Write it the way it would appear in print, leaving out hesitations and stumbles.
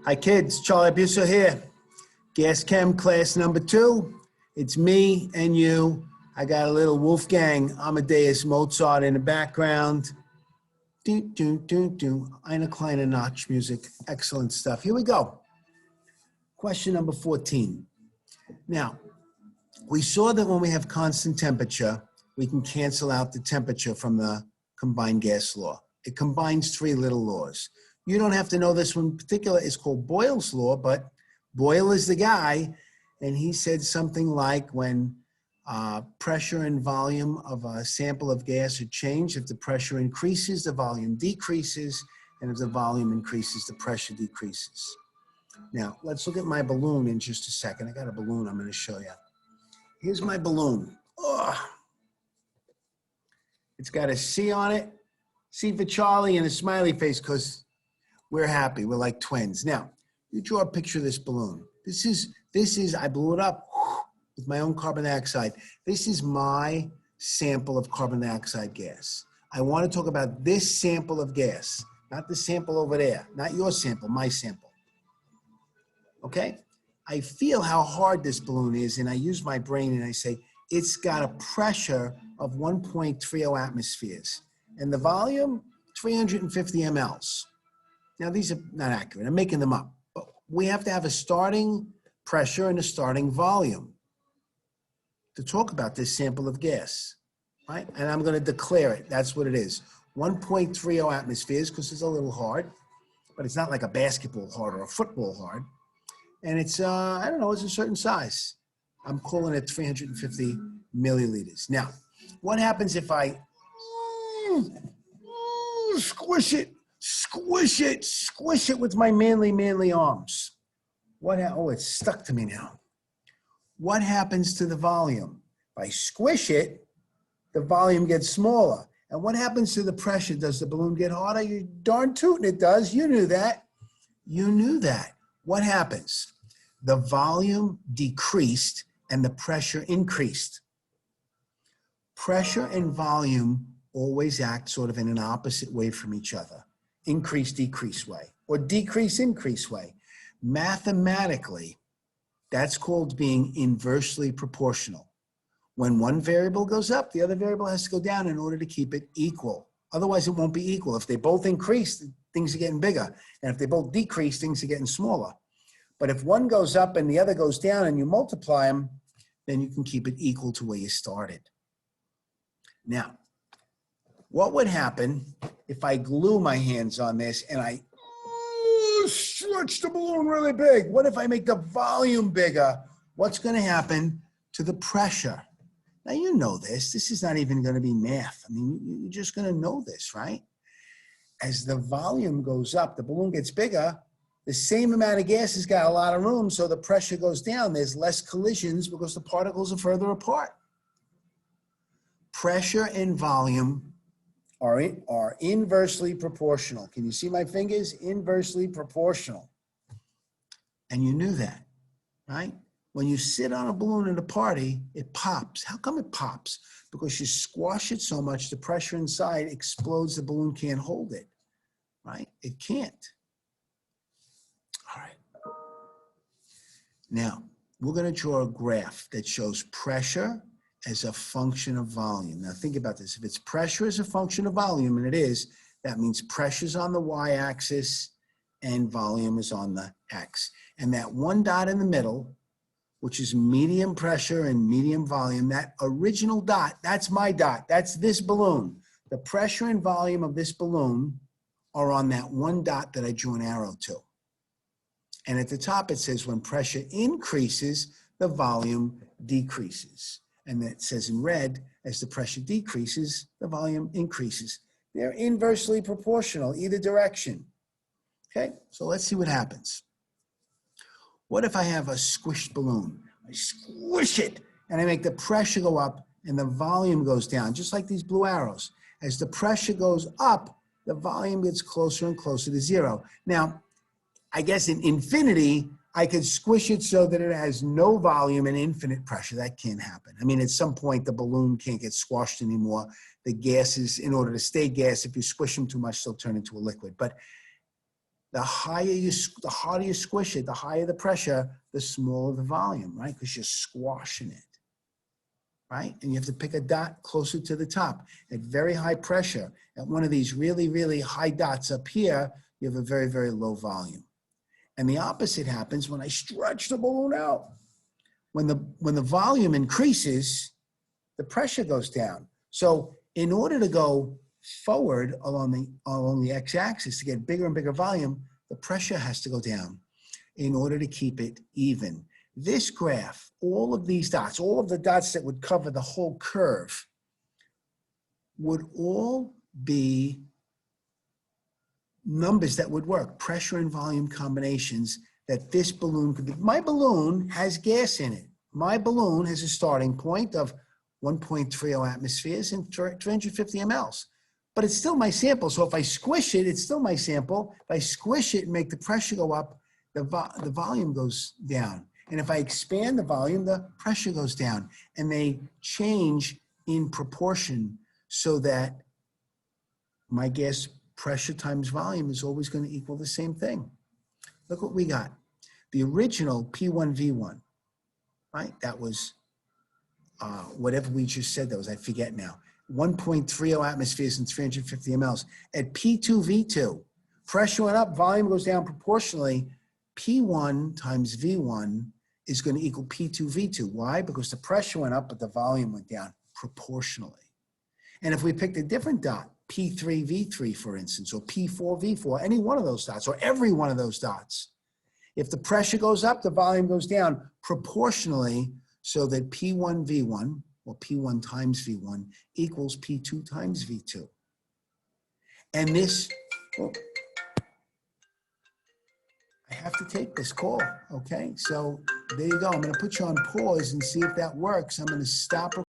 Hi kids, Charlie Busso here. Gas Chem class number 2. It's me and you. I got a little Wolfgang Amadeus Mozart in the background. Do, do, do, do. Eine kleine Notch music. Excellent stuff. Here we go. Question number 14. Now, we saw that when we have constant temperature, we can cancel out the temperature from the combined gas law. It combines 3 little laws. You don't have to know this one in particular. It's called Boyle's law, but Boyle is the guy, and he said something like when pressure and volume of a sample of gas are changed, if the pressure increases, the volume decreases, and if the volume increases, the pressure decreases. Now, let's look at my balloon in just a second. I got a balloon I'm going to show you. Here's my balloon. Oh. It's got a C on it, C for Charlie, and a smiley face because we're happy. We're like twins. Now, you draw a picture of this balloon. This is, I blew it up with my own carbon dioxide. This is my sample of carbon dioxide gas. I want to talk about this sample of gas, not the sample over there, not your sample, my sample. Okay? I feel how hard this balloon is, and I use my brain and I say, it's got a pressure of 1.30 atmospheres, and the volume, 350 mLs. Now, these are not accurate. I'm making them up. But we have to have a starting pressure and a starting volume to talk about this sample of gas, right? And I'm going to declare it. That's what it is. 1.30 atmospheres, because it's a little hard, but it's not like a basketball hard or a football hard. And it's, I don't know, it's a certain size. I'm calling it 350 milliliters. Now, what happens if I squish it? Squish it with my manly arms. Oh, it's stuck to me now. What happens to the volume? If I squish it, the volume gets smaller. And what happens to the pressure? Does the balloon get harder? You darn tootin' it does. You knew that. You knew that. What happens? The volume decreased and the pressure increased. Pressure and volume always act sort of in an opposite way from each other. Increase, decrease way, or decrease, increase way. Mathematically, that's called being inversely proportional. When one variable goes up, the other variable has to go down in order to keep it equal. Otherwise, it won't be equal. If they both increase, things are getting bigger. And if they both decrease, things are getting smaller. But if one goes up and the other goes down and you multiply them, then you can keep it equal to where you started. Now, what would happen if I glue my hands on this and I stretch the balloon really big? What if I make the volume bigger? What's going to happen to the pressure? Now, you know this. This is not even going to be math. I mean, you're just going to know this, right? As the volume goes up, the balloon gets bigger. The same amount of gas has got a lot of room, so the pressure goes down. There's less collisions because the particles are further apart. Pressure and volume are inversely proportional. Can you see my fingers? Inversely proportional. And you knew that, right? When you sit on a balloon at a party, it pops. How come it pops? Because you squash it so much, the pressure inside explodes, the balloon can't hold it, right? It can't. All right. Now, we're going to draw a graph that shows pressure as a function of volume. Now think about this. If it's pressure as a function of volume, and it is, that means pressure's on the y-axis and volume is on the x. And that one dot in the middle, which is medium pressure and medium volume, that original dot, that's my dot. That's this balloon. The pressure and volume of this balloon are on that one dot that I drew an arrow to. And at the top it says when pressure increases, the volume decreases. And that says in red, as the pressure decreases, the volume increases. They're inversely proportional, either direction. Okay, so let's see what happens. What if I have a squished balloon? I squish it, and I make the pressure go up, and the volume goes down, just like these blue arrows. As the pressure goes up, the volume gets closer and closer to 0. Now, I guess in infinity, I could squish it so that it has no volume and infinite pressure. That can't happen. I mean, at some point, the balloon can't get squashed anymore. The gases, in order to stay gas, if you squish them too much, they'll turn into a liquid. But the harder you squish it, the higher the pressure, the smaller the volume, right? Because you're squashing it, right? And you have to pick a dot closer to the top. At very high pressure, at one of these really, really high dots up here, you have a very, very low volume. And the opposite happens when I stretch the balloon out. When the volume increases, the pressure goes down. So in order to go forward along the x-axis to get bigger and bigger volume, the pressure has to go down in order to keep it even. This graph, all of these dots, all of the dots that would cover the whole curve would all be numbers that would work, pressure and volume combinations that this balloon could be. My balloon has gas in it. My balloon has a starting point of 1.30 atmospheres and 350 mLs. But it's still my sample. So if I squish it, it's still my sample. If I squish it and make the pressure go up, the volume goes down. And if I expand the volume, the pressure goes down. And they change in proportion so that my gas pressure times volume is always going to equal the same thing. Look what we got. The original P1V1, right? That was whatever we just said that was, I forget now. 1.30 atmospheres and 350 mLs. At P2V2, pressure went up, volume goes down proportionally. P1 times V1 is going to equal P2V2. Why? Because the pressure went up, but the volume went down proportionally. And if we picked a different dot, P3V3, for instance, or P4V4, any one of those dots, or every one of those dots, if the pressure goes up, the volume goes down proportionally so that P1V1, or P1 times V1, equals P2 times V2. And this, oh, I have to take this call, okay? So there you go. I'm going to put you on pause and see if that works. I'm going to stop